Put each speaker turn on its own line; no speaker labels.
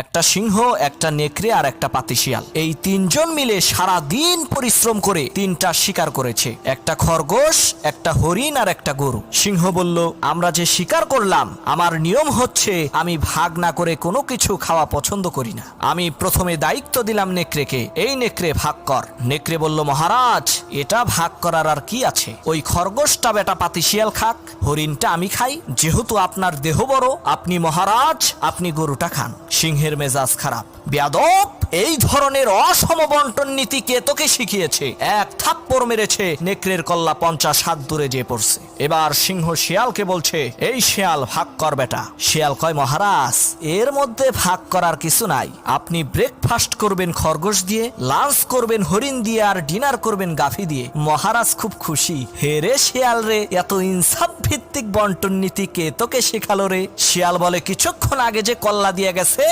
একটা সিংহ, একটা নেকড়ে আর একটা পাতিশিয়াল, এই তিনজন মিলে সারা দিন পরিশ্রম করে তিনটা শিকার করেছে, একটা খরগোশ, একটা হরিণ আর একটা গরু। সিংহ বলল, আমরা যে শিকার করলাম, আমার নিয়ম হচ্ছে আমি ভাগ না করে কোনো কিছু খাওয়া পছন্দ করি না। আমি প্রথমে দায়িত্ব দিলাম নেকড়েকে, এই নেকড়ে ভাগ কর। নেকড়ে বলল, মহারাজ এটা ভাগ করার আর কি আছে, ওই খরগোশটা বেটা পাতিশিয়াল খাক, হরিণটা আমি খাই, যেহেতু আপনার দেহ বড়, আপনি মহারাজ, আপনি গরুটা খান। সিংহের মেজাজ খারাপ, বেয়াদব, এই ধরনের অসম বন্টন নীতি কে তোকে শিখিয়েছে? এক থাপ্পড় মেরেছে, নেকড়ের কল্লা 50 হাত দূরে যেয়ে পড়ছে। এবার সিংহ শিয়ালকে বলছে, এই শিয়াল ভাগ কর বেটা। শিয়াল কয়, মহারাজ এর মধ্যে ভাগ করার কিছু নাই, আপনি ব্রেকফাস্ট করবেন খরগোশ দিয়ে, লাঞ্চ করবেন হরিণ দিয়ে, আর ডিনার করবেন গাভী দিয়ে। মহারাজ খুব খুশি। হে রে শিয়াল রে, এত ইনসাফ ভিত্তিক বন্টন নীতি কে তোকে শেখালো রে? শিয়াল বলে, কিছুক্ষণ আগে যে কল্লা দিয়ে গেছে